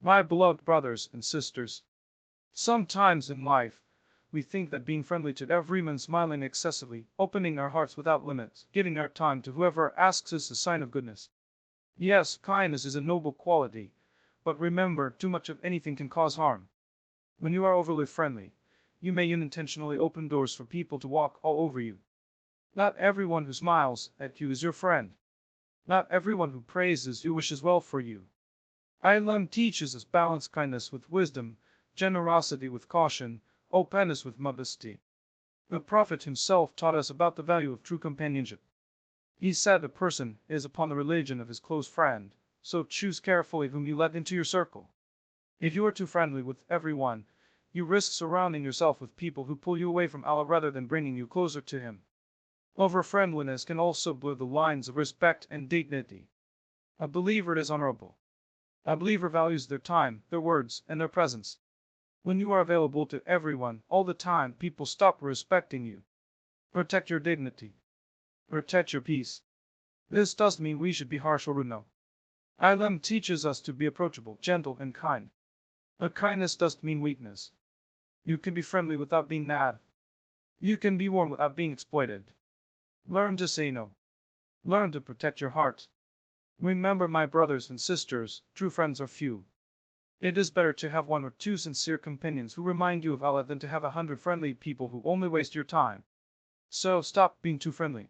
My beloved brothers and sisters, sometimes in life, we think that being friendly to everyone, smiling excessively, opening our hearts without limits, giving our time to whoever asks us is a sign of goodness. Yes, kindness is a noble quality, but remember, too much of anything can cause harm. When you are overly friendly, you may unintentionally open doors for people to walk all over you. Not everyone who smiles at you is your friend. Not everyone who praises you wishes well for you. Islam teaches us balance kindness with wisdom, generosity with caution, openness with modesty. The Prophet himself taught us about the value of true companionship. He said a person is upon the religion of his close friend, so choose carefully whom you let into your circle. If you are too friendly with everyone, you risk surrounding yourself with people who pull you away from Allah rather than bringing you closer to Him. Over-friendliness can also blur the lines of respect and dignity. A believer is honorable. A believer values their time, their words, and their presence. When you are available to everyone all the time, people stop respecting you. Protect your dignity. Protect your peace. This doesn't mean we should be harsh or rude, no. Islam teaches us to be approachable, gentle, and kind. But kindness doesn't mean weakness. You can be friendly without being mad. You can be warm without being exploited. Learn to say no. Learn to protect your heart. Remember, my brothers and sisters, true friends are few. It is better to have one or two sincere companions who remind you of Allah than to have 100 friendly people who only waste your time. So stop being too friendly.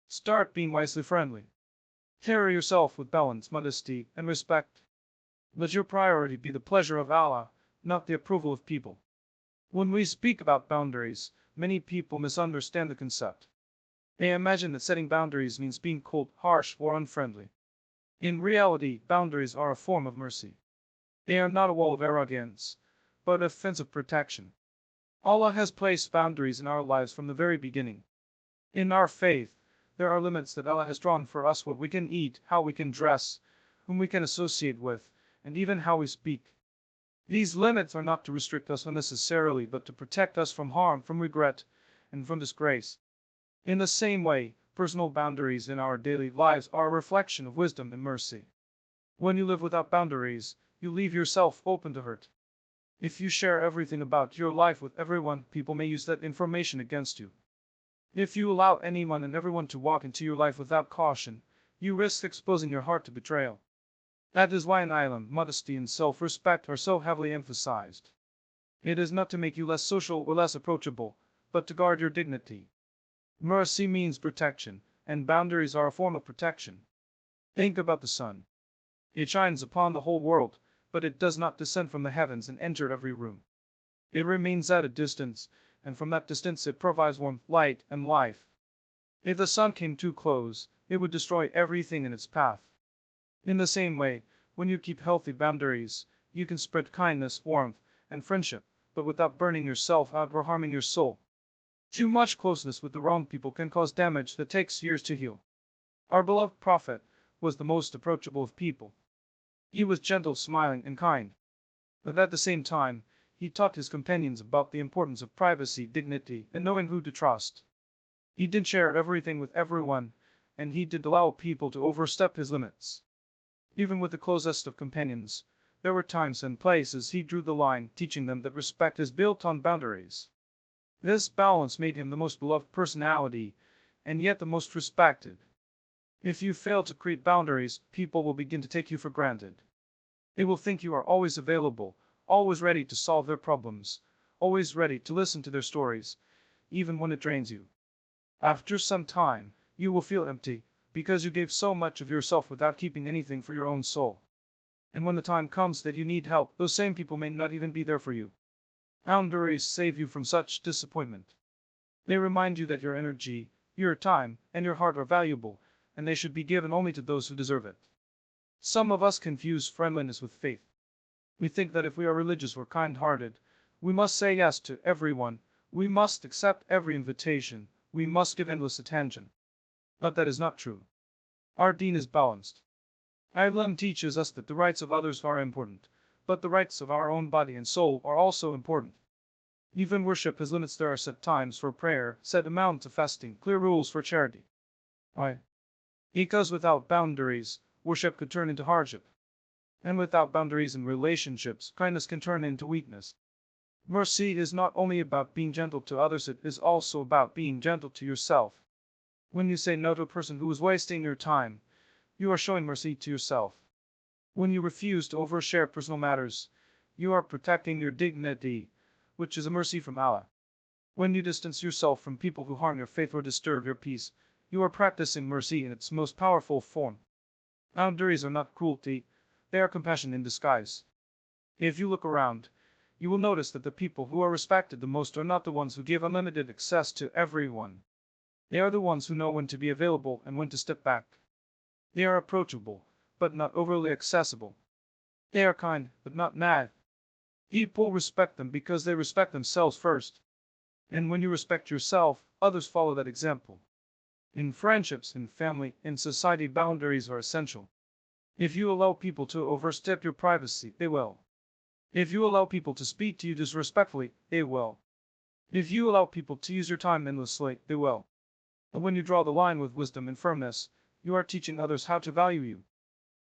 Start being wisely friendly. Carry yourself with balance, modesty, and respect. Let your priority be the pleasure of Allah, not the approval of people. When we speak about boundaries, many people misunderstand the concept. They imagine that setting boundaries means being cold, harsh, or unfriendly. In reality, boundaries are a form of mercy. They are not a wall of arrogance, but a fence of protection. Allah has placed boundaries in our lives from the very beginning. In our faith, there are limits that Allah has drawn for us: what we can eat, how we can dress, whom we can associate with, and even how we speak. These limits are not to restrict us unnecessarily, but to protect us from harm, from regret, and from disgrace. In the same way, personal boundaries in our daily lives are a reflection of wisdom and mercy. When you live without boundaries, you leave yourself open to hurt. If you share everything about your life with everyone, people may use that information against you. If you allow anyone and everyone to walk into your life without caution, you risk exposing your heart to betrayal. That is why in Islam, modesty and self-respect are so heavily emphasized. It is not to make you less social or less approachable, but to guard your dignity. Mercy means protection, and boundaries are a form of protection. Think about the sun. It shines upon the whole world, but it does not descend from the heavens and enter every room. It remains at a distance, and from that distance it provides warmth, light, and life. If the sun came too close, it would destroy everything in its path. In the same way, when you keep healthy boundaries, you can spread kindness, warmth, and friendship, but without burning yourself out or harming your soul. Too much closeness with the wrong people can cause damage that takes years to heal. Our beloved Prophet was the most approachable of people. He was gentle, smiling, and kind. But at the same time, he taught his companions about the importance of privacy, dignity, and knowing who to trust. He didn't share everything with everyone, and he did allow people to overstep his limits. Even with the closest of companions, there were times and places he drew the line, teaching them that respect is built on boundaries. This balance made him the most beloved personality, and yet the most respected. If you fail to create boundaries, people will begin to take you for granted. They will think you are always available, always ready to solve their problems, always ready to listen to their stories, even when it drains you. After some time, you will feel empty, because you gave so much of yourself without keeping anything for your own soul. And when the time comes that you need help, those same people may not even be there for you. Boundaries save you from such disappointment. They remind you that your energy, your time, and your heart are valuable, and they should be given only to those who deserve it. Some of us confuse friendliness with faith. We think that if we are religious or kind-hearted, we must say yes to everyone, we must accept every invitation, we must give endless attention. But that is not true. Our deen is balanced. Islam teaches us that the rights of others are important, but the rights of our own body and soul are also important. Even worship has limits. There are set times for prayer, set amounts of fasting, clear rules for charity. Why? Because without boundaries, worship could turn into hardship. And without boundaries in relationships, kindness can turn into weakness. Mercy is not only about being gentle to others, it is also about being gentle to yourself. When you say no to a person who is wasting your time, you are showing mercy to yourself. When you refuse to overshare personal matters, you are protecting your dignity, which is a mercy from Allah. When you distance yourself from people who harm your faith or disturb your peace, you are practicing mercy in its most powerful form. Boundaries are not cruelty, they are compassion in disguise. If you look around, you will notice that the people who are respected the most are not the ones who give unlimited access to everyone. They are the ones who know when to be available and when to step back. They are approachable, but not overly accessible. They are kind, but not mad. People respect them because they respect themselves first. And when you respect yourself, others follow that example. In friendships, in family, in society, boundaries are essential. If you allow people to overstep your privacy, they will. If you allow people to speak to you disrespectfully, they will. If you allow people to use your time endlessly, they will. But when you draw the line with wisdom and firmness, you are teaching others how to value you.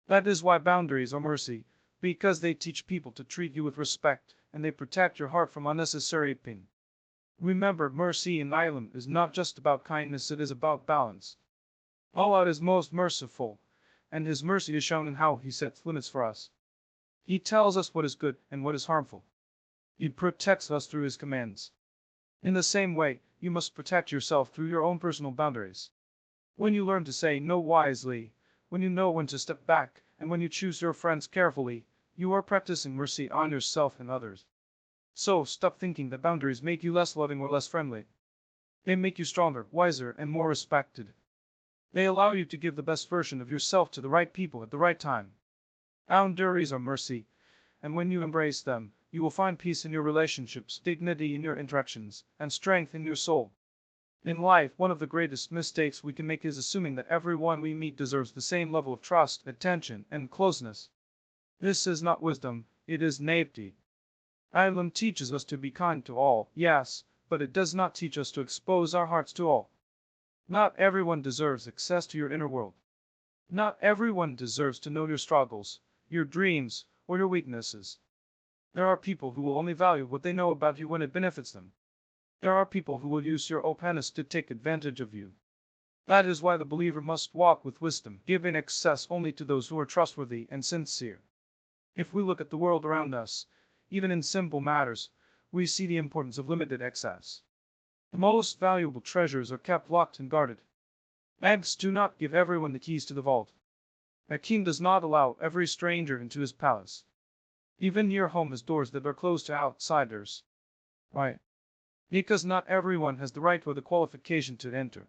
That is why boundaries are mercy, because they teach people to treat you with respect, and they protect your heart from unnecessary pain. Remember, mercy in Islam is not just about kindness, it is about balance. Allah is most merciful, and His mercy is shown in how He sets limits for us. He tells us what is good and what is harmful. He protects us through His commands. In the same way, you must protect yourself through your own personal boundaries. When you learn to say no wisely, when you know when to step back, and when you choose your friends carefully, you are practicing mercy on yourself and others. So stop thinking that boundaries make you less loving or less friendly. They make you stronger, wiser, and more respected. They allow you to give the best version of yourself to the right people at the right time. Boundaries are mercy, and when you embrace them, you will find peace in your relationships, dignity in your interactions, and strength in your soul. In life, one of the greatest mistakes we can make is assuming that everyone we meet deserves the same level of trust, attention, and closeness. This is not wisdom, it is naivety. Islam teaches us to be kind to all, yes, but it does not teach us to expose our hearts to all. Not everyone deserves access to your inner world. Not everyone deserves to know your struggles, your dreams, or your weaknesses. There are people who will only value what they know about you when it benefits them. There are people who will use your openness to take advantage of you. That is why the believer must walk with wisdom, giving access only to those who are trustworthy and sincere. If we look at the world around us, even in simple matters, we see the importance of limited access. The most valuable treasures are kept locked and guarded. Banks do not give everyone the keys to the vault. A king does not allow every stranger into his palace. Even your home has doors that are closed to outsiders. Why? Because not everyone has the right or the qualification to enter.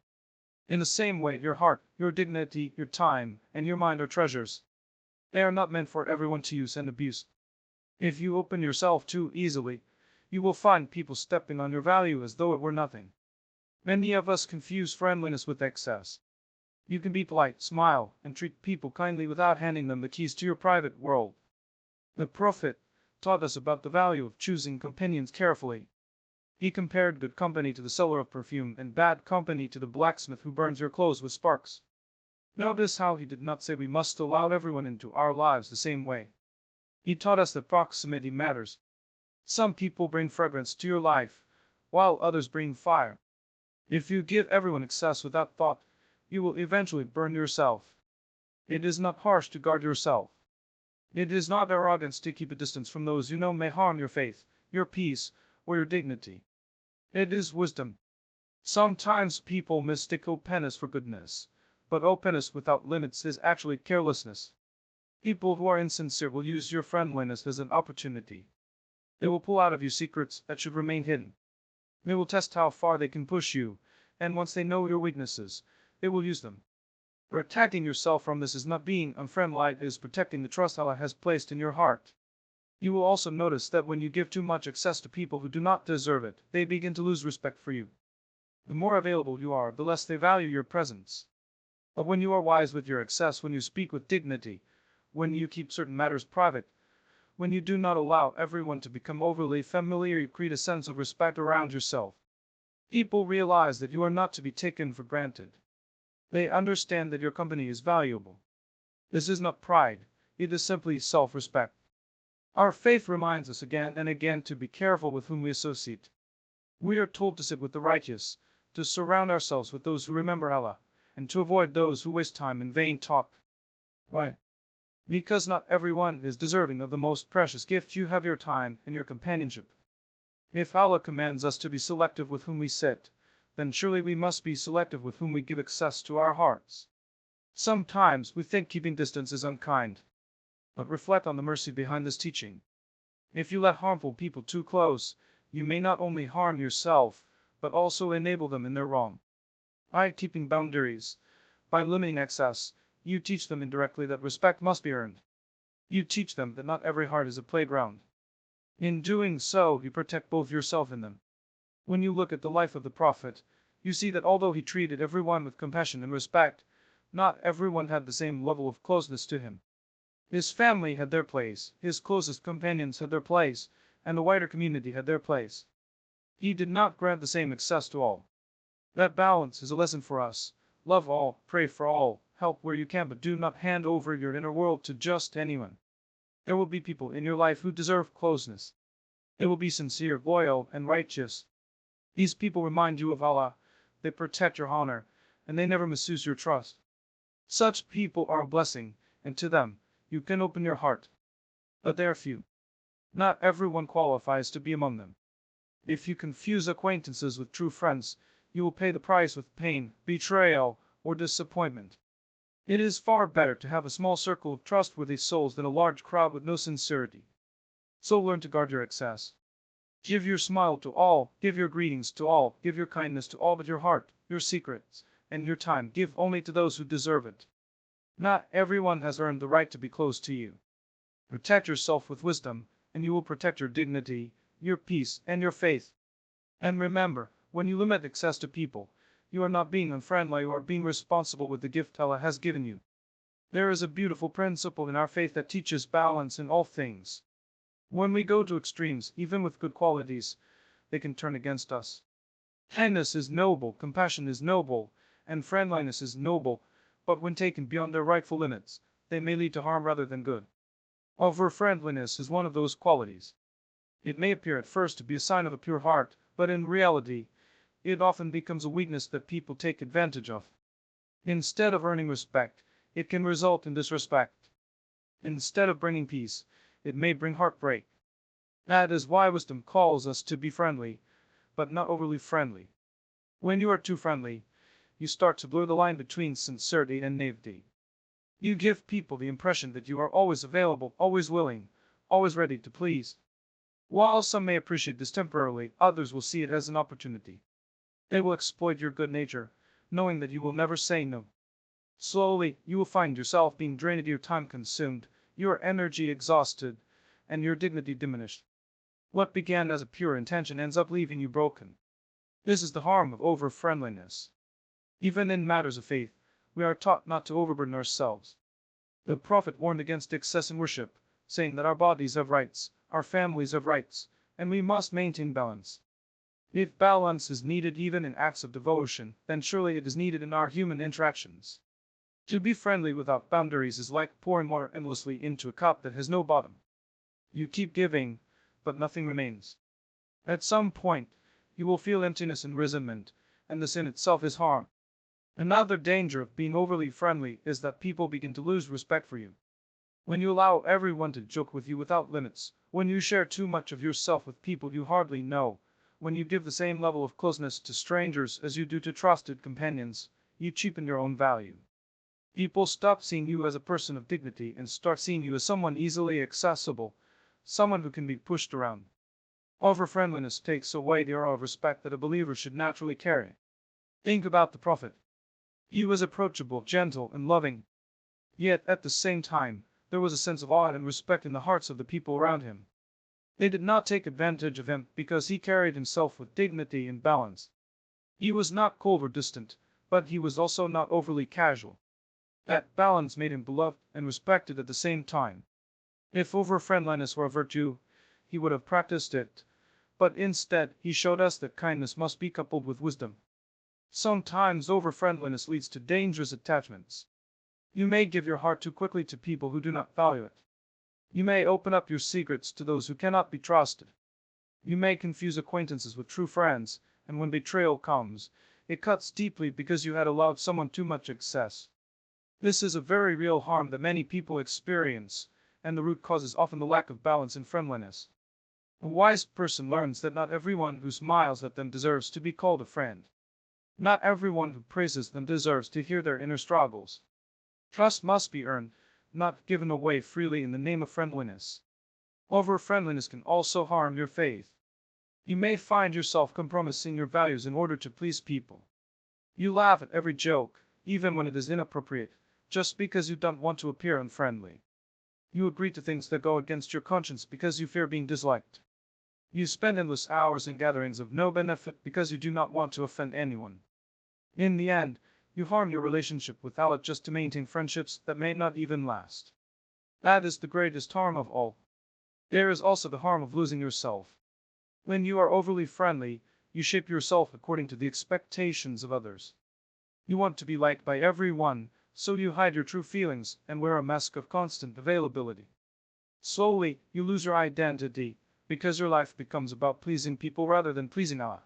In the same way, your heart, your dignity, your time, and your mind are treasures. They are not meant for everyone to use and abuse. If you open yourself too easily, you will find people stepping on your value as though it were nothing. Many of us confuse friendliness with excess. You can be polite, smile, and treat people kindly without handing them the keys to your private world. The Prophet taught us about the value of choosing companions carefully. He compared good company to the seller of perfume and bad company to the blacksmith who burns your clothes with sparks. Notice how he did not say we must allow everyone into our lives the same way. He taught us that proximity matters. Some people bring fragrance to your life, while others bring fire. If you give everyone access without thought, you will eventually burn yourself. It is not harsh to guard yourself. It is not arrogance to keep a distance from those you know may harm your faith, your peace, or your dignity. It is wisdom. Sometimes people mistake openness for goodness, but openness without limits is actually carelessness. People who are insincere will use your friendliness as an opportunity. They will pull out of you secrets that should remain hidden. They will test how far they can push you, and once they know your weaknesses, they will use them. Protecting yourself from this is not being unfriendly, it is protecting the trust Allah has placed in your heart. You will also notice that when you give too much access to people who do not deserve it, they begin to lose respect for you. The more available you are, the less they value your presence. But when you are wise with your access, when you speak with dignity, when you keep certain matters private, when you do not allow everyone to become overly familiar, you create a sense of respect around yourself. People realize that you are not to be taken for granted. They understand that your company is valuable. This is not pride, it is simply self-respect. Our faith reminds us again and again to be careful with whom we associate. We are told to sit with the righteous, to surround ourselves with those who remember Allah, and to avoid those who waste time in vain talk. Why? Because not everyone is deserving of the most precious gift you have, your time and your companionship. If Allah commands us to be selective with whom we sit, then surely we must be selective with whom we give access to our hearts. Sometimes we think keeping distance is unkind. But reflect on the mercy behind this teaching. If you let harmful people too close, you may not only harm yourself, but also enable them in their wrong. By keeping boundaries, by limiting excess, you teach them indirectly that respect must be earned. You teach them that not every heart is a playground. In doing so, you protect both yourself and them. When you look at the life of the Prophet, you see that although he treated everyone with compassion and respect, not everyone had the same level of closeness to him. His family had their place, his closest companions had their place, and the wider community had their place. He did not grant the same access to all. That balance is a lesson for us. Love all, pray for all, help where you can, but do not hand over your inner world to just anyone. There will be people in your life who deserve closeness. They will be sincere, loyal, and righteous. These people remind you of Allah, they protect your honor, and they never misuse your trust. Such people are a blessing, and to them, you can open your heart. But they are few. Not everyone qualifies to be among them. If you confuse acquaintances with true friends, you will pay the price with pain, betrayal, or disappointment. It is far better to have a small circle of trustworthy souls than a large crowd with no sincerity. So learn to guard your access. Give your smile to all, give your greetings to all, give your kindness to all, but your heart, your secrets, and your time give only to those who deserve it. Not everyone has earned the right to be close to you. Protect yourself with wisdom, and you will protect your dignity, your peace, and your faith. And remember, when you limit access to people, you are not being unfriendly, you are being responsible with the gift Allah has given you. There is a beautiful principle in our faith that teaches balance in all things. When we go to extremes, even with good qualities, they can turn against us. Kindness is noble, compassion is noble, and friendliness is noble, but when taken beyond their rightful limits, they may lead to harm rather than good. Over-friendliness is one of those qualities. It may appear at first to be a sign of a pure heart, but in reality, it often becomes a weakness that people take advantage of. Instead of earning respect, it can result in disrespect. Instead of bringing peace, it may bring heartbreak. That is why wisdom calls us to be friendly, but not overly friendly. When you are too friendly, you start to blur the line between sincerity and naivety. You give people the impression that you are always available, always willing, always ready to please. While some may appreciate this temporarily, others will see it as an opportunity. They will exploit your good nature, knowing that you will never say no. Slowly, you will find yourself being drained, your time consumed, your energy exhausted, and your dignity diminished. What began as a pure intention ends up leaving you broken. This is the harm of over-friendliness. Even in matters of faith, we are taught not to overburden ourselves. The Prophet warned against excess in worship, saying that our bodies have rights, our families have rights, and we must maintain balance. If balance is needed even in acts of devotion, then surely it is needed in our human interactions. To be friendly without boundaries is like pouring water endlessly into a cup that has no bottom. You keep giving, but nothing remains. At some point, you will feel emptiness and resentment, and this in itself is harm. Another danger of being overly friendly is that people begin to lose respect for you. When you allow everyone to joke with you without limits, when you share too much of yourself with people you hardly know, when you give the same level of closeness to strangers as you do to trusted companions, you cheapen your own value. People stop seeing you as a person of dignity and start seeing you as someone easily accessible, someone who can be pushed around. Over-friendliness takes away the aura of respect that a believer should naturally carry. Think about the Prophet. He was approachable, gentle, and loving. Yet, at the same time, there was a sense of awe and respect in the hearts of the people around him. They did not take advantage of him because he carried himself with dignity and balance. He was not cold or distant, but he was also not overly casual. That balance made him beloved and respected at the same time. If over-friendliness were a virtue, he would have practiced it, but instead he showed us that kindness must be coupled with wisdom. Sometimes over-friendliness leads to dangerous attachments. You may give your heart too quickly to people who do not value it. You may open up your secrets to those who cannot be trusted. You may confuse acquaintances with true friends, and when betrayal comes, it cuts deeply because you had allowed someone too much access. This is a very real harm that many people experience, and the root cause is often the lack of balance and friendliness. A wise person learns that not everyone who smiles at them deserves to be called a friend. Not everyone who praises them deserves to hear their inner struggles. Trust must be earned, not given away freely in the name of friendliness. Over-friendliness can also harm your faith. You may find yourself compromising your values in order to please people. You laugh at every joke, even when it is inappropriate, just because you don't want to appear unfriendly. You agree to things that go against your conscience because you fear being disliked. You spend endless hours in gatherings of no benefit because you do not want to offend anyone. In the end, you harm your relationship with Allah just to maintain friendships that may not even last. That is the greatest harm of all. There is also the harm of losing yourself. When you are overly friendly, you shape yourself according to the expectations of others. You want to be liked by everyone, so you hide your true feelings and wear a mask of constant availability. Slowly, you lose your identity, because your life becomes about pleasing people rather than pleasing Allah.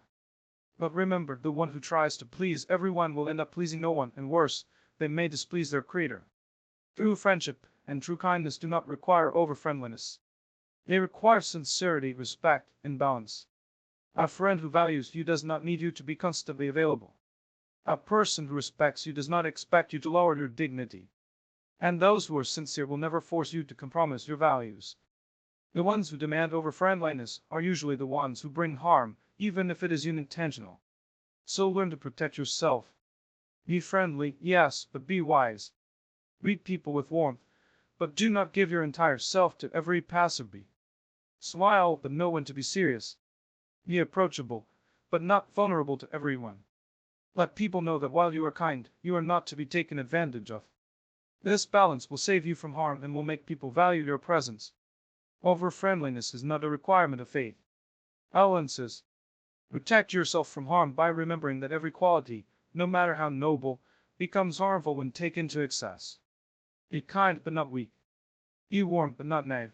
But remember, the one who tries to please everyone will end up pleasing no one, and worse, they may displease their creator. True friendship and true kindness do not require over-friendliness. They require sincerity, respect, and balance. A friend who values you does not need you to be constantly available. A person who respects you does not expect you to lower your dignity. And those who are sincere will never force you to compromise your values. The ones who demand over-friendliness are usually the ones who bring harm, even if it is unintentional. So learn to protect yourself. Be friendly, yes, but be wise. Greet people with warmth, but do not give your entire self to every passerby. Smile, but know when to be serious. Be approachable, but not vulnerable to everyone. Let people know that while you are kind, you are not to be taken advantage of. This balance will save you from harm and will make people value your presence. Over-friendliness is not a requirement of faith. Allah says, protect yourself from harm by remembering that every quality, no matter how noble, becomes harmful when taken to excess. Be kind but not weak. Be warm but not naive.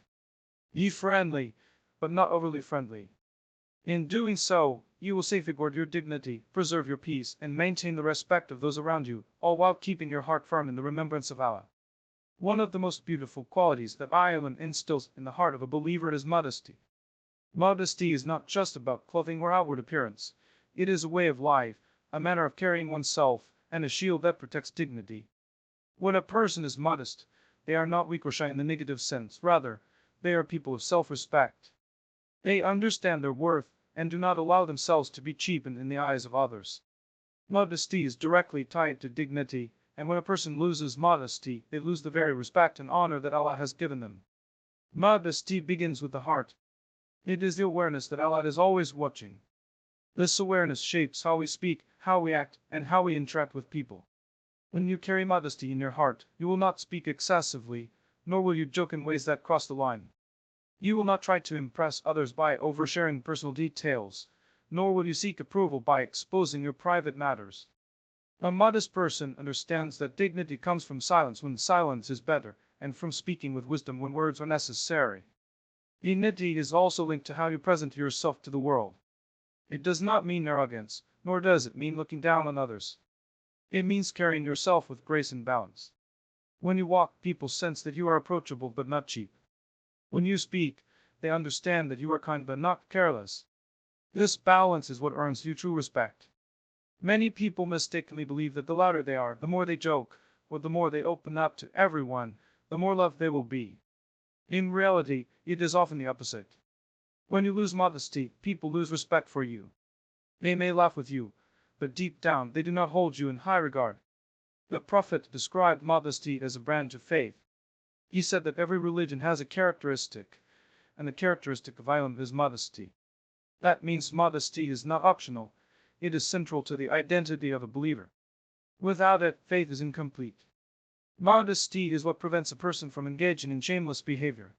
Be friendly, but not overly friendly. In doing so, you will safeguard your dignity, preserve your peace, and maintain the respect of those around you, all while keeping your heart firm in the remembrance of Allah. One of the most beautiful qualities that Allah instills in the heart of a believer is modesty. Modesty is not just about clothing or outward appearance. It is a way of life, a manner of carrying oneself, and a shield that protects dignity. When a person is modest, they are not weak or shy in the negative sense. Rather, they are people of self-respect. They understand their worth and do not allow themselves to be cheapened in the eyes of others. Modesty is directly tied to dignity, and when a person loses modesty, they lose the very respect and honor that Allah has given them. Modesty begins with the heart. It is the awareness that Allah is always watching. This awareness shapes how we speak, how we act, and how we interact with people. When you carry modesty in your heart, you will not speak excessively, nor will you joke in ways that cross the line. You will not try to impress others by oversharing personal details, nor will you seek approval by exposing your private matters. A modest person understands that dignity comes from silence when silence is better, and from speaking with wisdom when words are necessary. Dignity is also linked to how you present yourself to the world. It does not mean arrogance, nor does it mean looking down on others. It means carrying yourself with grace and balance. When you walk, people sense that you are approachable but not cheap. When you speak, they understand that you are kind but not careless. This balance is what earns you true respect. Many people mistakenly believe that the louder they are, the more they joke, or the more they open up to everyone, the more loved they will be. In reality, it is often the opposite. When you lose modesty, people lose respect for you. They may laugh with you, but deep down they do not hold you in high regard. The Prophet described modesty as a branch of faith. He said that every religion has a characteristic, and the characteristic of Islam is modesty. That means modesty is not optional, it is central to the identity of a believer. Without it, faith is incomplete. Modesty is what prevents a person from engaging in shameless behavior.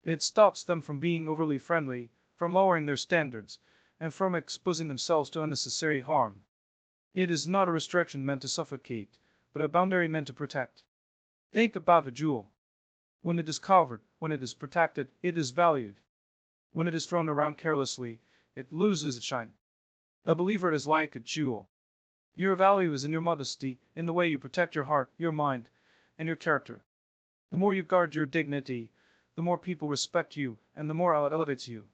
It stops them from being overly friendly, from lowering their standards, and from exposing themselves to unnecessary harm. It is not a restriction meant to suffocate, but a boundary meant to protect. Think about a jewel. When it is covered, when it is protected, it is valued. When it is thrown around carelessly, it loses its shine. A believer is like a jewel. Your value is in your modesty, in the way you protect your heart, your mind, and your character. The more you guard your dignity, the more people respect you, and the more Allah elevates you.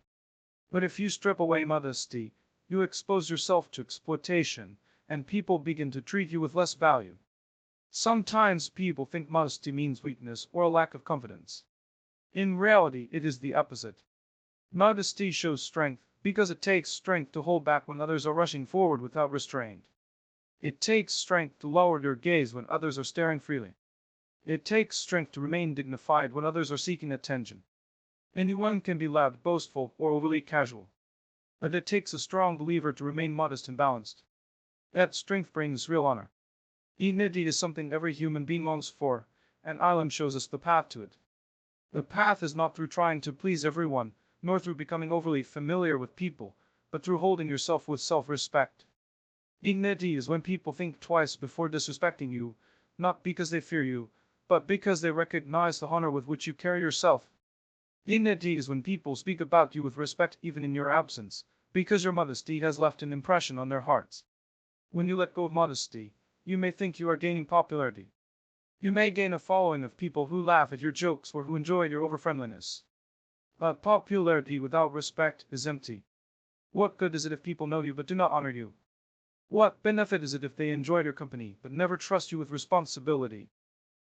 But if you strip away modesty, you expose yourself to exploitation, and people begin to treat you with less value. Sometimes people think modesty means weakness or a lack of confidence. In reality, it is the opposite. Modesty shows strength because it takes strength to hold back when others are rushing forward without restraint. It takes strength to lower your gaze when others are staring freely. It takes strength to remain dignified when others are seeking attention. Anyone can be loud, boastful, or overly casual. But it takes a strong believer to remain modest and balanced. That strength brings real honor. Dignity is something every human being longs for, and Islam shows us the path to it. The path is not through trying to please everyone, nor through becoming overly familiar with people, but through holding yourself with self-respect. Dignity is when people think twice before disrespecting you, not because they fear you, but because they recognize the honor with which you carry yourself. Dignity is when people speak about you with respect even in your absence, because your modesty has left an impression on their hearts. When you let go of modesty, you may think you are gaining popularity. You may gain a following of people who laugh at your jokes or who enjoy your over-friendliness. But popularity without respect is empty. What good is it if people know you but do not honor you? What benefit is it if they enjoy your company but never trust you with responsibility?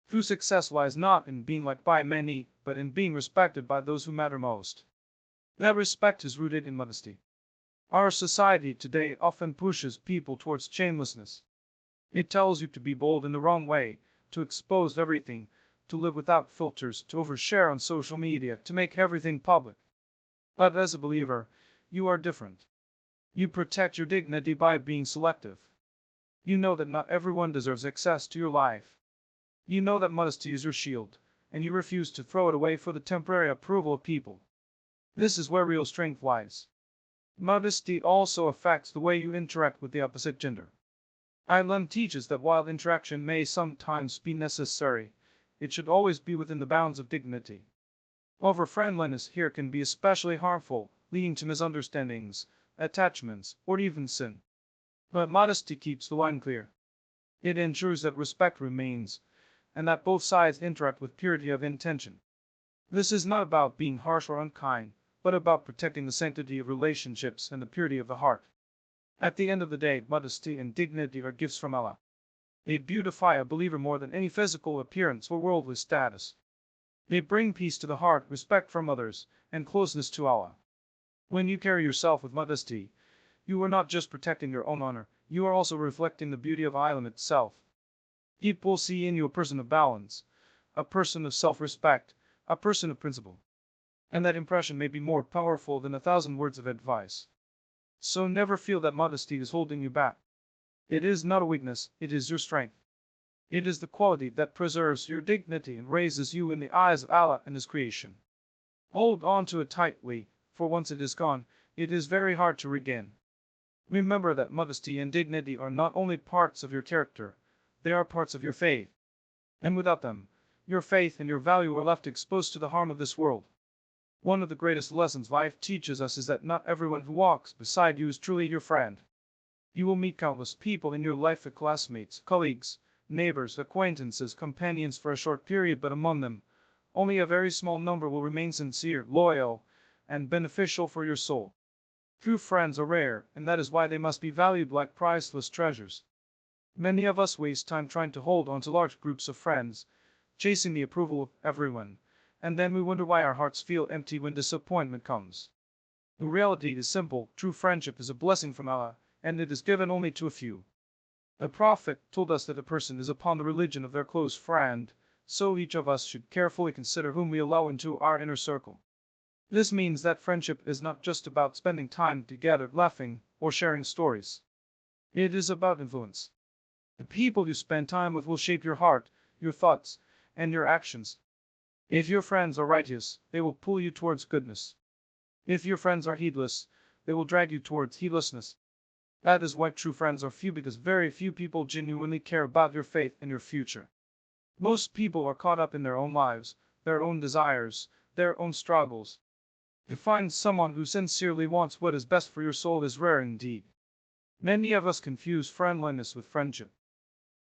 True success lies not in being liked by many, but in being respected by those who matter most. That respect is rooted in modesty. Our society today often pushes people towards shamelessness. It tells you to be bold in the wrong way, to expose everything, to live without filters, to overshare on social media, to make everything public. But as a believer, you are different. You protect your dignity by being selective. You know that not everyone deserves access to your life. You know that modesty is your shield, and you refuse to throw it away for the temporary approval of people. This is where real strength lies. Modesty also affects the way you interact with the opposite gender. Islam teaches that while interaction may sometimes be necessary, it should always be within the bounds of dignity. Over-friendliness here can be especially harmful, leading to misunderstandings, attachments, or even sin. But modesty keeps the line clear. It ensures that respect remains, and that both sides interact with purity of intention. This is not about being harsh or unkind, but about protecting the sanctity of relationships and the purity of the heart. At the end of the day, modesty and dignity are gifts from Allah. They beautify a believer more than any physical appearance or worldly status. They bring peace to the heart, respect from others, and closeness to Allah. When you carry yourself with modesty, you are not just protecting your own honor, you are also reflecting the beauty of Islam itself. People see in you a person of balance, a person of self-respect, a person of principle. And that impression may be more powerful than 1,000 words of advice. So never feel that modesty is holding you back. It is not a weakness, it is your strength. It is the quality that preserves your dignity and raises you in the eyes of Allah and His creation. Hold on to it tightly, for once it is gone, it is very hard to regain. Remember that modesty and dignity are not only parts of your character, they are parts of your faith. And without them, your faith and your value are left exposed to the harm of this world. One of the greatest lessons life teaches us is that not everyone who walks beside you is truly your friend. You will meet countless people in your life, classmates, colleagues, neighbors, acquaintances, companions for a short period, but among them, only a very small number will remain sincere, loyal, and beneficial for your soul. True friends are rare, and that is why they must be valued like priceless treasures. Many of us waste time trying to hold on to large groups of friends, chasing the approval of everyone, and then we wonder why our hearts feel empty when disappointment comes. The reality is simple: true friendship is a blessing from Allah, and it is given only to a few. The Prophet told us that a person is upon the religion of their close friend, so each of us should carefully consider whom we allow into our inner circle. This means that friendship is not just about spending time together, laughing, or sharing stories. It is about influence. The people you spend time with will shape your heart, your thoughts, and your actions. If your friends are righteous, they will pull you towards goodness. If your friends are heedless, they will drag you towards heedlessness. That is why true friends are few, because very few people genuinely care about your faith and your future. Most people are caught up in their own lives, their own desires, their own struggles. To find someone who sincerely wants what is best for your soul is rare indeed. Many of us confuse friendliness with friendship.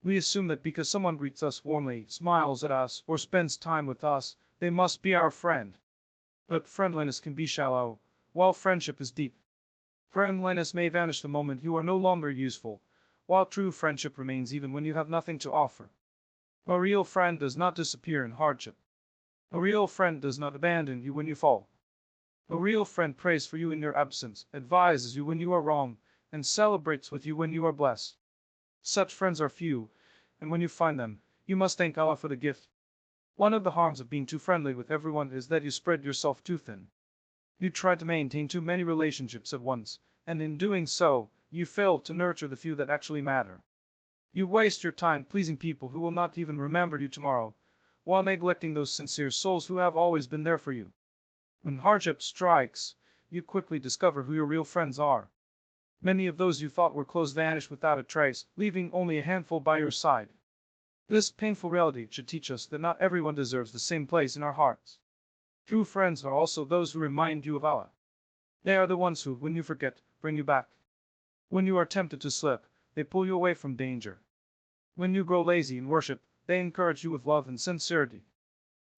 We assume that because someone greets us warmly, smiles at us, or spends time with us, they must be our friend. But friendliness can be shallow, while friendship is deep. Friendliness may vanish the moment you are no longer useful, while true friendship remains even when you have nothing to offer. A real friend does not disappear in hardship. A real friend does not abandon you when you fall. A real friend prays for you in your absence, advises you when you are wrong, and celebrates with you when you are blessed. Such friends are few, and when you find them, you must thank Allah for the gift. One of the harms of being too friendly with everyone is that you spread yourself too thin. You try to maintain too many relationships at once, and in doing so, you fail to nurture the few that actually matter. You waste your time pleasing people who will not even remember you tomorrow, while neglecting those sincere souls who have always been there for you. When hardship strikes, you quickly discover who your real friends are. Many of those you thought were close vanish without a trace, leaving only a handful by your side. This painful reality should teach us that not everyone deserves the same place in our hearts. True friends are also those who remind you of Allah. They are the ones who, when you forget, bring you back. When you are tempted to slip, they pull you away from danger. When you grow lazy in worship, they encourage you with love and sincerity.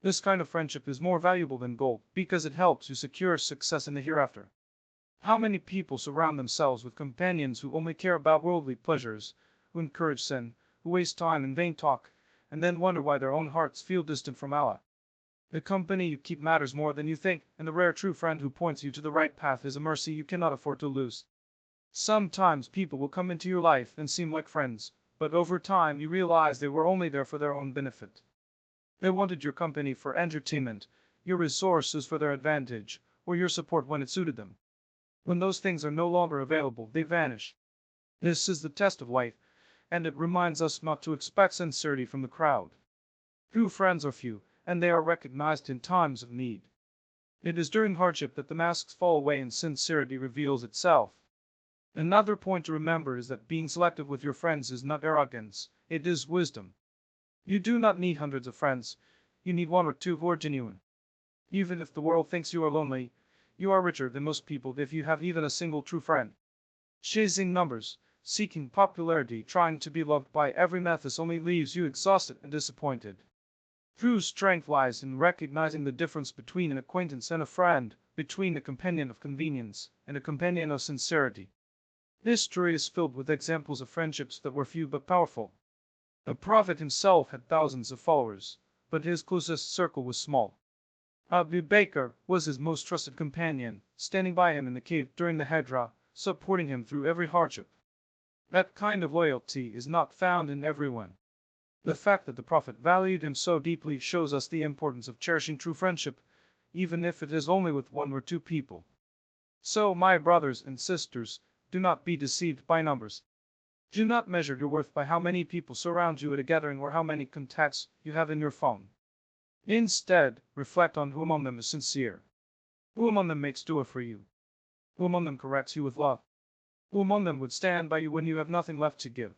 This kind of friendship is more valuable than gold because it helps you secure success in the hereafter. How many people surround themselves with companions who only care about worldly pleasures, who encourage sin, who waste time in vain talk, and then wonder why their own hearts feel distant from Allah. The company you keep matters more than you think, and the rare true friend who points you to the right path is a mercy you cannot afford to lose. Sometimes people will come into your life and seem like friends, but over time you realize they were only there for their own benefit. They wanted your company for entertainment, your resources for their advantage, or your support when it suited them. When those things are no longer available, they vanish. This is the test of life, and it reminds us not to expect sincerity from the crowd. True friends are few, and they are recognized in times of need. It is during hardship that the masks fall away and sincerity reveals itself. Another point to remember is that being selective with your friends is not arrogance, it is wisdom. You do not need hundreds of friends, you need one or two who are genuine. Even if the world thinks you are lonely, you are richer than most people if you have even a single true friend. Chasing numbers, seeking popularity, trying to be loved by every method only leaves you exhausted and disappointed. True strength lies in recognizing the difference between an acquaintance and a friend, between a companion of convenience and a companion of sincerity. History is filled with examples of friendships that were few but powerful. The Prophet himself had thousands of followers, but his closest circle was small. Abu Bakr was his most trusted companion, standing by him in the cave during the Hijrah, supporting him through every hardship. That kind of loyalty is not found in everyone. The fact that the Prophet valued him so deeply shows us the importance of cherishing true friendship, even if it is only with one or two people. So, my brothers and sisters, do not be deceived by numbers. Do not measure your worth by how many people surround you at a gathering or how many contacts you have in your phone. Instead, reflect on who among them is sincere. Who among them makes dua for you? Who among them corrects you with love? Who among them would stand by you when you have nothing left to give?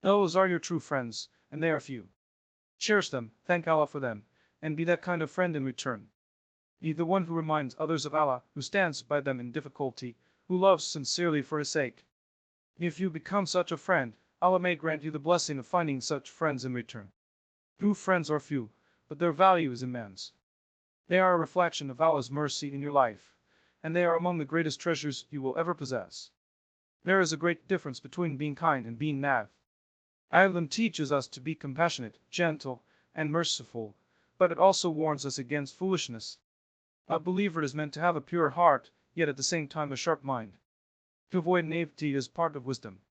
Those are your true friends, and they are few. Cherish them, thank Allah for them, and be that kind of friend in return. Be the one who reminds others of Allah, who stands by them in difficulty, who loves sincerely for His sake. If you become such a friend, Allah may grant you the blessing of finding such friends in return. True friends are few, but their value is immense. They are a reflection of Allah's mercy in your life, and they are among the greatest treasures you will ever possess. There is a great difference between being kind and being naive. Islam teaches us to be compassionate, gentle, and merciful, but it also warns us against foolishness. A believer is meant to have a pure heart, yet at the same time a sharp mind. To avoid naivety is part of wisdom.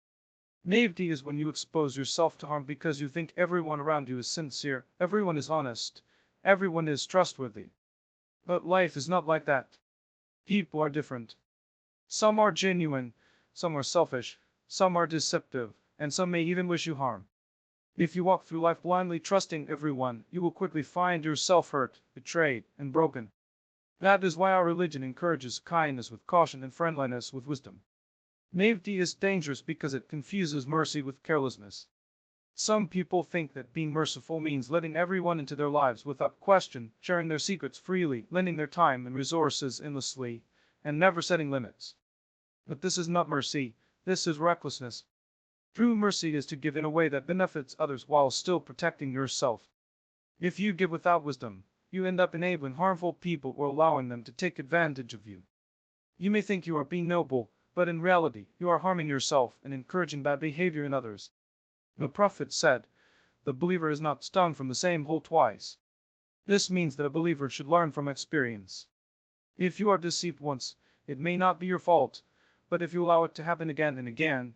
Naivety is when you expose yourself to harm because you think everyone around you is sincere, everyone is honest, everyone is trustworthy. But life is not like that. People are different. Some are genuine, some are selfish, some are deceptive, and some may even wish you harm. If you walk through life blindly trusting everyone, you will quickly find yourself hurt, betrayed, and broken. That is why our religion encourages kindness with caution and friendliness with wisdom. Naivety is dangerous because it confuses mercy with carelessness. Some people think that being merciful means letting everyone into their lives without question, sharing their secrets freely, lending their time and resources endlessly, and never setting limits. But this is not mercy, this is recklessness. True mercy is to give in a way that benefits others while still protecting yourself. If you give without wisdom, you end up enabling harmful people or allowing them to take advantage of you. You may think you are being noble, but in reality, you are harming yourself and encouraging bad behavior in others. The Prophet said, "The believer is not stung from the same hole twice." This means that a believer should learn from experience. If you are deceived once, it may not be your fault, but if you allow it to happen again and again,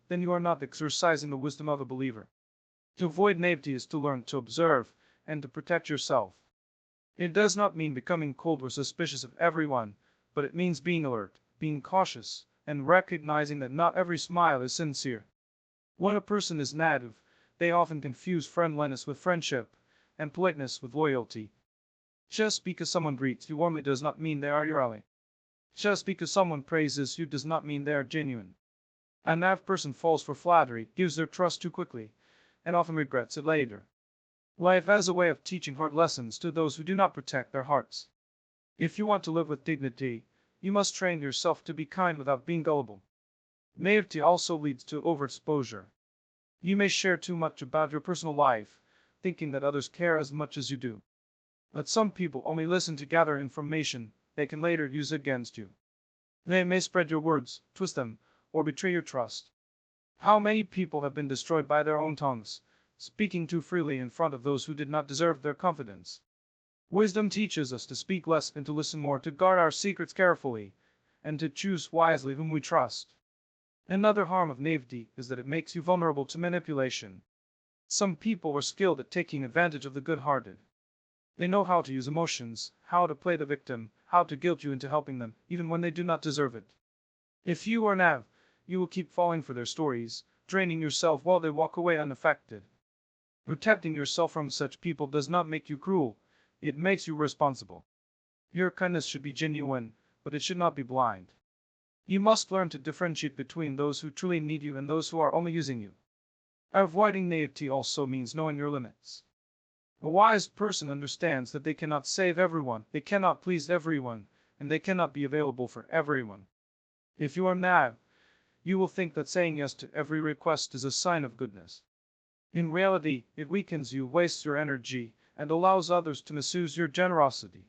then you are not exercising the wisdom of a believer. To avoid naivety is to learn to observe and to protect yourself. It does not mean becoming cold or suspicious of everyone, but it means being alert, being cautious, and recognizing that not every smile is sincere. When a person is naive, they often confuse friendliness with friendship, and politeness with loyalty. Just because someone greets you warmly does not mean they are your ally. Just because someone praises you does not mean they are genuine. A naive person falls for flattery, gives their trust too quickly, and often regrets it later. Life has a way of teaching hard lessons to those who do not protect their hearts. If you want to live with dignity, you must train yourself to be kind without being gullible. Naivety also leads to overexposure. You may share too much about your personal life, thinking that others care as much as you do. But some people only listen to gather information they can later use against you. They may spread your words, twist them, or betray your trust. How many people have been destroyed by their own tongues, speaking too freely in front of those who did not deserve their confidence? Wisdom teaches us to speak less and to listen more, to guard our secrets carefully, and to choose wisely whom we trust. Another harm of naivety is that it makes you vulnerable to manipulation. Some people are skilled at taking advantage of the good-hearted. They know how to use emotions, how to play the victim, how to guilt you into helping them, even when they do not deserve it. If you are naive, you will keep falling for their stories, draining yourself while they walk away unaffected. Protecting yourself from such people does not make you cruel, it makes you responsible. Your kindness should be genuine, but it should not be blind. You must learn to differentiate between those who truly need you and those who are only using you. Avoiding naivety also means knowing your limits. A wise person understands that they cannot save everyone, they cannot please everyone, and they cannot be available for everyone. If you are naive, you will think that saying yes to every request is a sign of goodness. In reality, it weakens you, wastes your energy, and allows others to misuse your generosity.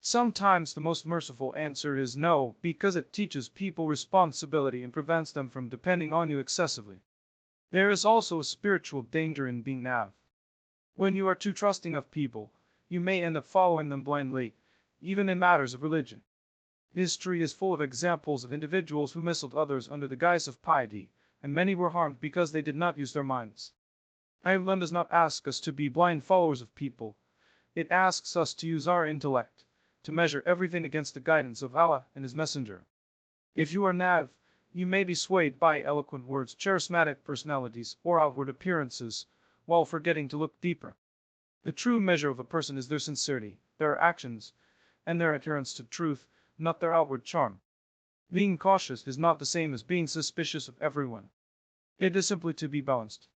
Sometimes the most merciful answer is no, because it teaches people responsibility and prevents them from depending on you excessively. There is also a spiritual danger in being naive. When you are too trusting of people, you may end up following them blindly, even in matters of religion. History is full of examples of individuals who misled others under the guise of piety, and many were harmed because they did not use their minds. Islam does not ask us to be blind followers of people. It asks us to use our intellect, to measure everything against the guidance of Allah and His Messenger. If you are naive, you may be swayed by eloquent words, charismatic personalities, or outward appearances, while forgetting to look deeper. The true measure of a person is their sincerity, their actions, and their adherence to truth, not their outward charm. Being cautious is not the same as being suspicious of everyone. It is simply to be balanced.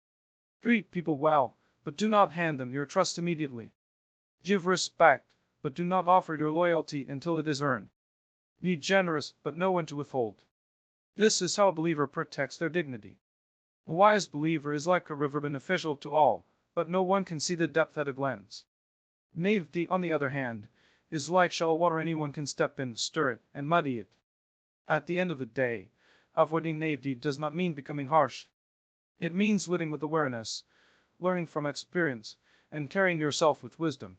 Treat people well, but do not hand them your trust immediately. Give respect, but do not offer your loyalty until it is earned. Be generous, but know when to withhold. This is how a believer protects their dignity. A wise believer is like a river, beneficial to all, but no one can see the depth at a glance. Naivety, on the other hand, is like shallow water, anyone can step in, stir it, and muddy it. At the end of the day, avoiding naivety does not mean becoming harsh. It means living with awareness, learning from experience, and carrying yourself with wisdom.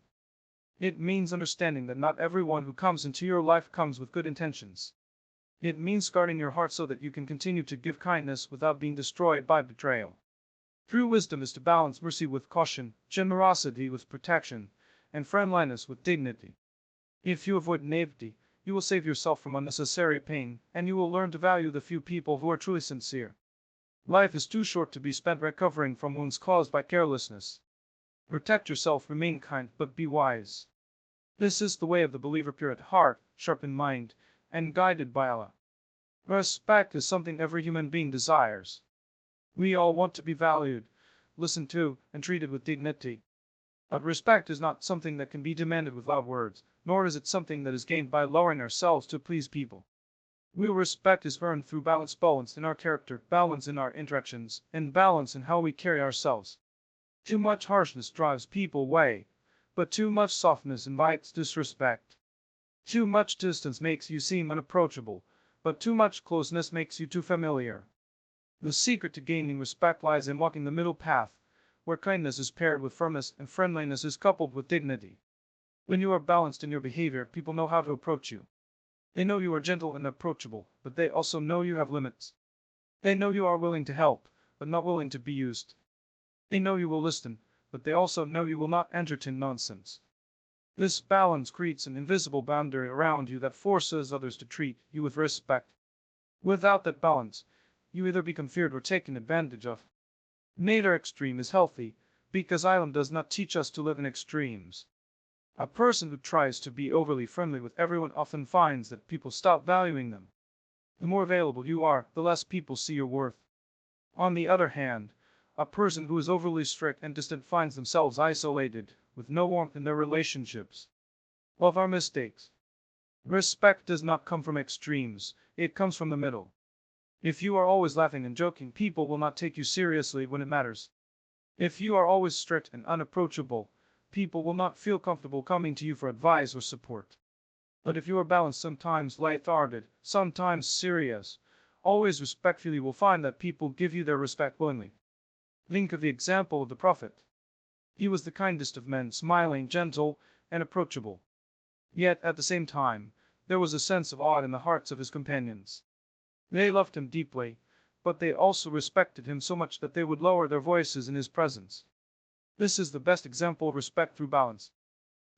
It means understanding that not everyone who comes into your life comes with good intentions. It means guarding your heart so that you can continue to give kindness without being destroyed by betrayal. True wisdom is to balance mercy with caution, generosity with protection, and friendliness with dignity. If you avoid naivety, you will save yourself from unnecessary pain, and you will learn to value the few people who are truly sincere. Life is too short to be spent recovering from wounds caused by carelessness. Protect yourself, remain kind, but be wise. This is the way of the believer, pure at heart, sharp in mind, and guided by Allah. Respect is something every human being desires. We all want to be valued, listened to, and treated with dignity. But respect is not something that can be demanded with loud words, nor is it something that is gained by lowering ourselves to please people. Real respect is earned through balance in our character, balance in our interactions, and balance in how we carry ourselves. Too much harshness drives people away, but too much softness invites disrespect. Too much distance makes you seem unapproachable, but too much closeness makes you too familiar. The secret to gaining respect lies in walking the middle path, where kindness is paired with firmness and friendliness is coupled with dignity. When you are balanced in your behavior, people know how to approach you. They know you are gentle and approachable, but they also know you have limits. They know you are willing to help, but not willing to be used. They know you will listen, but they also know you will not entertain nonsense. This balance creates an invisible boundary around you that forces others to treat you with respect. Without that balance, you either become feared or taken advantage of. Neither extreme is healthy, because Islam does not teach us to live in extremes. A person who tries to be overly friendly with everyone often finds that people stop valuing them. The more available you are, the less people see your worth. On the other hand, a person who is overly strict and distant finds themselves isolated, with no warmth in their relationships. Of our mistakes. Respect does not come from extremes, it comes from the middle. If you are always laughing and joking, people will not take you seriously when it matters. If you are always strict and unapproachable, people will not feel comfortable coming to you for advice or support. But if you are balanced, sometimes light-hearted, sometimes serious, always respectful, you will find that people give you their respect willingly. Think of the example of the Prophet. He was the kindest of men, smiling, gentle, and approachable. Yet, at the same time, there was a sense of awe in the hearts of his companions. They loved him deeply, but they also respected him so much that they would lower their voices in his presence. This is the best example of respect through balance.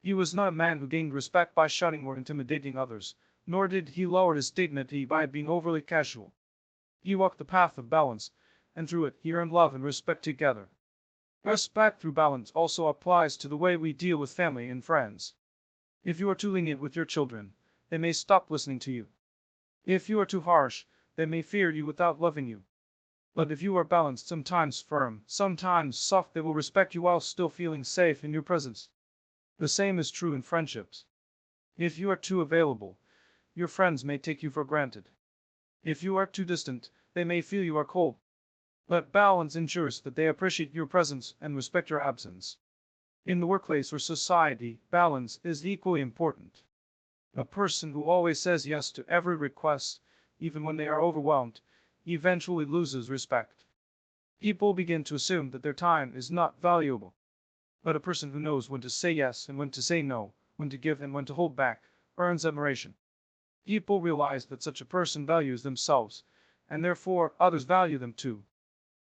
He was not a man who gained respect by shouting or intimidating others, nor did he lower his dignity by being overly casual. He walked the path of balance, and through it he earned love and respect together. Respect through balance also applies to the way we deal with family and friends. If you are too lenient with your children, they may stop listening to you. If you are too harsh, they may fear you without loving you. But if you are balanced, sometimes firm, sometimes soft, they will respect you while still feeling safe in your presence. The same is true in friendships. If you are too available, your friends may take you for granted. If you are too distant, they may feel you are cold. But balance ensures that they appreciate your presence and respect your absence. In the workplace or society, balance is equally important. A person who always says yes to every request, even when they are overwhelmed, eventually loses respect. People begin to assume that their time is not valuable. But a person who knows when to say yes and when to say no, when to give and when to hold back, earns admiration. People realize that such a person values themselves, and therefore others value them too.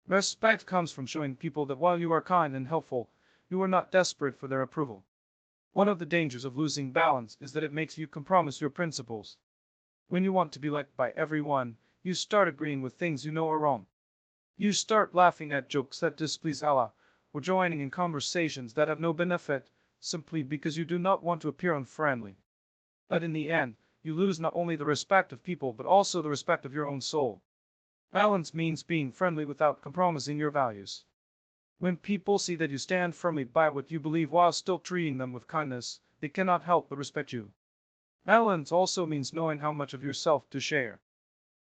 Respect comes from showing people that while you are kind and helpful, you are not desperate for their approval. One of the dangers of losing balance is that it makes you compromise your principles. When you want to be liked by everyone, you start agreeing with things you know are wrong. You start laughing at jokes that displease Allah, or joining in conversations that have no benefit, simply because you do not want to appear unfriendly. But in the end, you lose not only the respect of people but also the respect of your own soul. Balance means being friendly without compromising your values. When people see that you stand firmly by what you believe while still treating them with kindness, they cannot help but respect you. Balance also means knowing how much of yourself to share.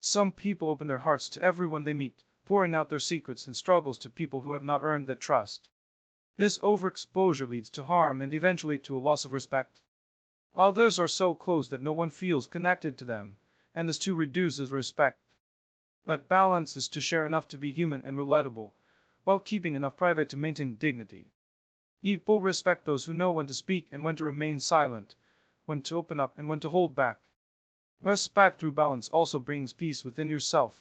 Some people open their hearts to everyone they meet, pouring out their secrets and struggles to people who have not earned that trust. This overexposure leads to harm and eventually to a loss of respect. Others are so close that no one feels connected to them, and this too reduces respect. But balance is to share enough to be human and relatable, while keeping enough private to maintain dignity. People respect those who know when to speak and when to remain silent, when to open up and when to hold back. Respect through balance also brings peace within yourself.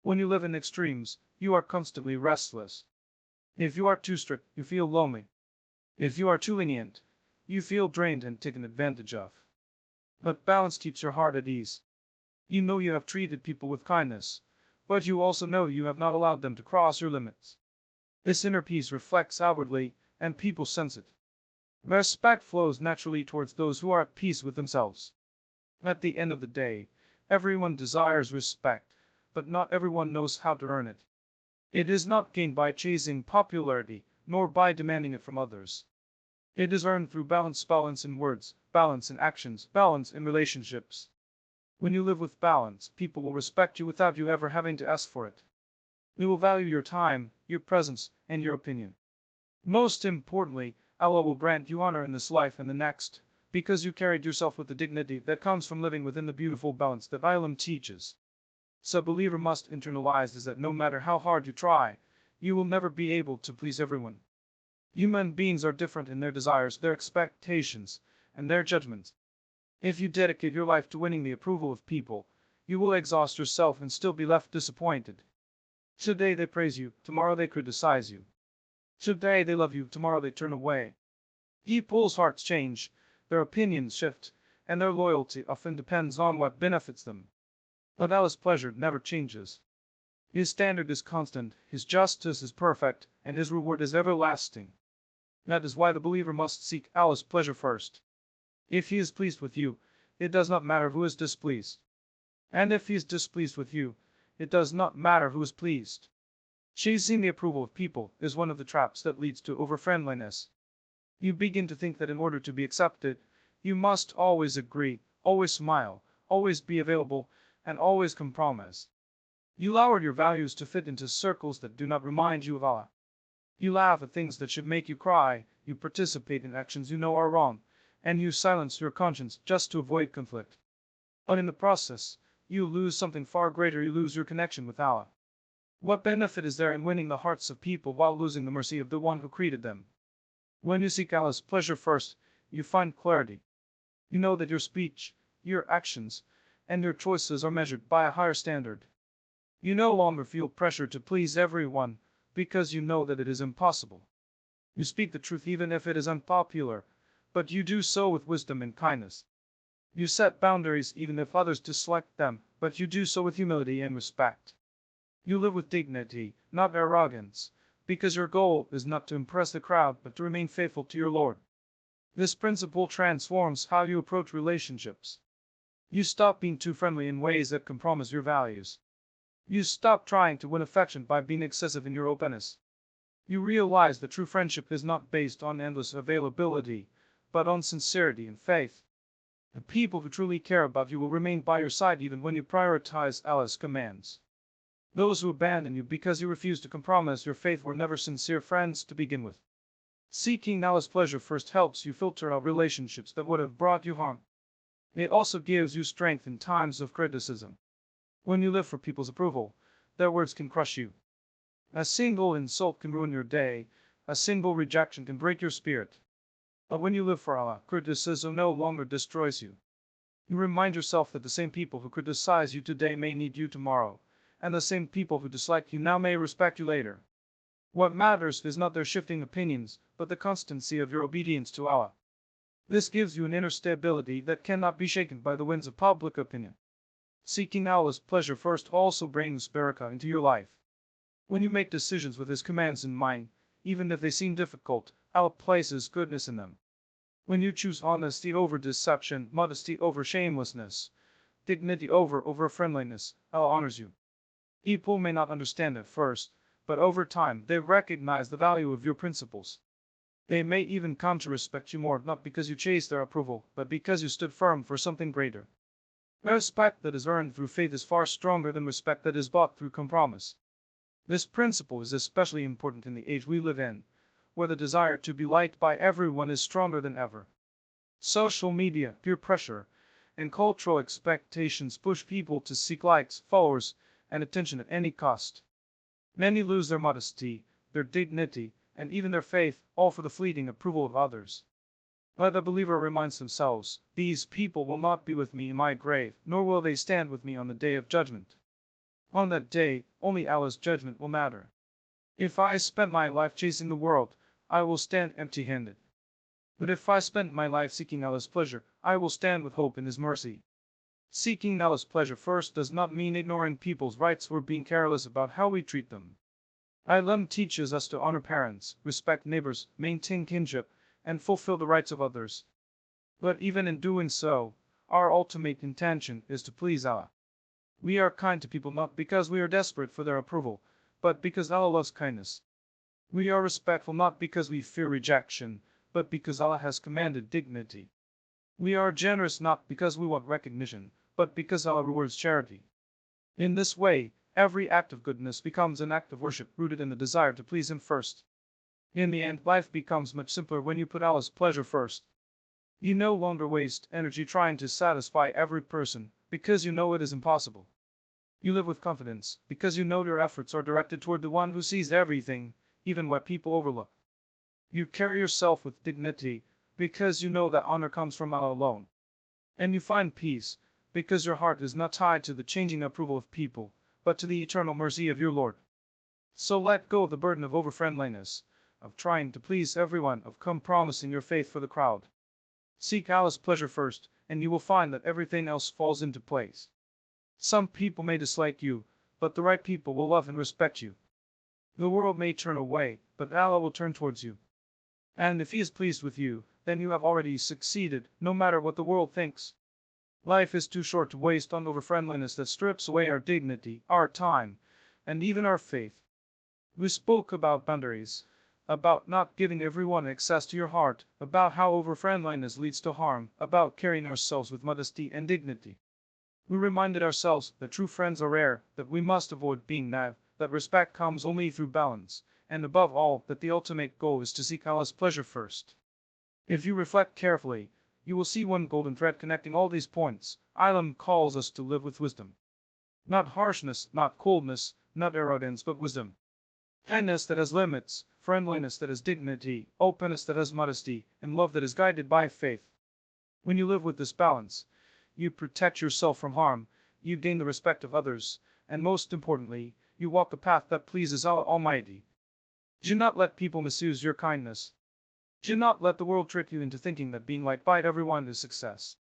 When you live in extremes, you are constantly restless. If you are too strict, you feel lonely. If you are too lenient, you feel drained and taken advantage of. But balance keeps your heart at ease. You know you have treated people with kindness, but you also know you have not allowed them to cross your limits. This inner peace reflects outwardly, and people sense it. Respect flows naturally towards those who are at peace with themselves. At the end of the day, everyone desires respect, but not everyone knows how to earn it. It is not gained by chasing popularity, nor by demanding it from others. It is earned through balance in words, balance in actions, balance in relationships. When you live with balance, people will respect you without you ever having to ask for it. They will value your time, your presence, and your opinion. Most importantly, Allah will grant you honor in this life and the next, because you carried yourself with the dignity that comes from living within the beautiful balance that Islam teaches. So a believer must internalize is that no matter how hard you try, you will never be able to please everyone. Human beings are different in their desires, their expectations, and their judgments. If you dedicate your life to winning the approval of people, you will exhaust yourself and still be left disappointed. Today they praise you, tomorrow they criticize you. Today they love you, tomorrow they turn away. People's hearts change, their opinions shift, and their loyalty often depends on what benefits them. But Allah's pleasure never changes. His standard is constant, His justice is perfect, and His reward is everlasting. That is why the believer must seek Allah's pleasure first. If He is pleased with you, it does not matter who is displeased. And if He is displeased with you, it does not matter who is pleased. Chasing the approval of people is one of the traps that leads to over-friendliness. You begin to think that in order to be accepted, you must always agree, always smile, always be available, and always compromise. You lower your values to fit into circles that do not remind you of Allah. You laugh at things that should make you cry, you participate in actions you know are wrong, and you silence your conscience just to avoid conflict. But in the process, you lose something far greater, you lose your connection with Allah. What benefit is there in winning the hearts of people while losing the mercy of the one who created them? When you seek Allah's pleasure first, you find clarity. You know that your speech, your actions, and your choices are measured by a higher standard. You no longer feel pressure to please everyone, because you know that it is impossible. You speak the truth even if it is unpopular, but you do so with wisdom and kindness. You set boundaries even if others dislike them, but you do so with humility and respect. You live with dignity, not arrogance, because your goal is not to impress the crowd but to remain faithful to your Lord. This principle transforms how you approach relationships. You stop being too friendly in ways that compromise your values. You stop trying to win affection by being excessive in your openness. You realize that true friendship is not based on endless availability, but on sincerity and faith. The people who truly care about you will remain by your side even when you prioritize Allah's commands. Those who abandon you because you refuse to compromise your faith were never sincere friends to begin with. Seeking Allah's pleasure first helps you filter out relationships that would have brought you harm. It also gives you strength in times of criticism. When you live for people's approval, their words can crush you. A single insult can ruin your day, a single rejection can break your spirit. But when you live for Allah, criticism no longer destroys you. You remind yourself that the same people who criticize you today may need you tomorrow, and the same people who dislike you now may respect you later. What matters is not their shifting opinions, but the constancy of your obedience to Allah. This gives you an inner stability that cannot be shaken by the winds of public opinion. Seeking Allah's pleasure first also brings barakah into your life. When you make decisions with His commands in mind, even if they seem difficult, Allah places goodness in them. When you choose honesty over deception, modesty over shamelessness, dignity over friendliness, Allah honors you. People may not understand at first, but over time they recognize the value of your principles. They may even come to respect you more, not because you chased their approval, but because you stood firm for something greater. Respect that is earned through faith is far stronger than respect that is bought through compromise. This principle is especially important in the age we live in, where the desire to be liked by everyone is stronger than ever. Social media, peer pressure, and cultural expectations push people to seek likes, followers, and attention at any cost. Many lose their modesty, their dignity, and even their faith, all for the fleeting approval of others. But the believer reminds themselves, these people will not be with me in my grave, nor will they stand with me on the day of judgment. On that day, only Allah's judgment will matter. If I spent my life chasing the world, I will stand empty-handed. But if I spent my life seeking Allah's pleasure, I will stand with hope in His mercy. Seeking Allah's pleasure first does not mean ignoring people's rights or being careless about how we treat them. Islam teaches us to honor parents, respect neighbors, maintain kinship, and fulfill the rights of others. But even in doing so, our ultimate intention is to please Allah. We are kind to people not because we are desperate for their approval, but because Allah loves kindness. We are respectful not because we fear rejection, but because Allah has commanded dignity. We are generous not because we want recognition, but because Allah rewards charity. In this way, every act of goodness becomes an act of worship rooted in the desire to please Him first. In the end, life becomes much simpler when you put Allah's pleasure first. You no longer waste energy trying to satisfy every person, because you know it is impossible. You live with confidence, because you know your efforts are directed toward the one who sees everything, even what people overlook. You carry yourself with dignity, because you know that honor comes from Allah alone. And you find peace, because your heart is not tied to the changing approval of people, but to the eternal mercy of your Lord. So let go of the burden of over-friendliness, of trying to please everyone, of compromising your faith for the crowd. Seek Allah's pleasure first, and you will find that everything else falls into place. Some people may dislike you, but the right people will love and respect you. The world may turn away, but Allah will turn towards you. And if He is pleased with you, then you have already succeeded, no matter what the world thinks. Life is too short to waste on over-friendliness that strips away our dignity, our time, and even our faith. We spoke about boundaries, about not giving everyone access to your heart, about how over-friendliness leads to harm, about carrying ourselves with modesty and dignity. We reminded ourselves that true friends are rare, that we must avoid being naive, that respect comes only through balance, and above all, that the ultimate goal is to seek Allah's pleasure first. If you reflect carefully, you will see one golden thread connecting all these points. Islam calls us to live with wisdom. Not harshness, not coldness, not arrogance, but wisdom. Kindness that has limits, friendliness that has dignity, openness that has modesty, and love that is guided by faith. When you live with this balance, you protect yourself from harm, you gain the respect of others, and most importantly, you walk a path that pleases Allah Almighty. Do not let people misuse your kindness. Do not let the world trick you into thinking that being liked by everyone is success.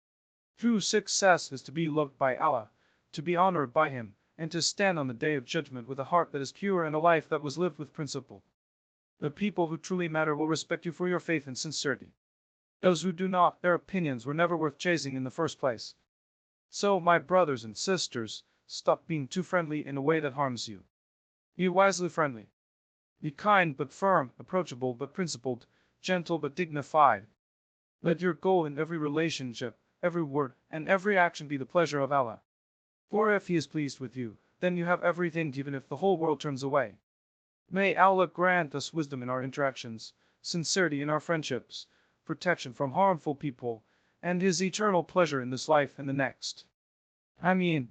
True success is to be loved by Allah, to be honored by Him, and to stand on the day of judgment with a heart that is pure and a life that was lived with principle. The people who truly matter will respect you for your faith and sincerity. Those who do not, their opinions were never worth chasing in the first place. So, my brothers and sisters, stop being too friendly in a way that harms you. Be wisely friendly. Be kind but firm, approachable but principled, gentle but dignified. Let your goal in every relationship, every word, and every action be the pleasure of Allah. For if He is pleased with you, then you have everything even if the whole world turns away. May Allah grant us wisdom in our interactions, sincerity in our friendships, protection from harmful people, and His eternal pleasure in this life and the next. Ameen.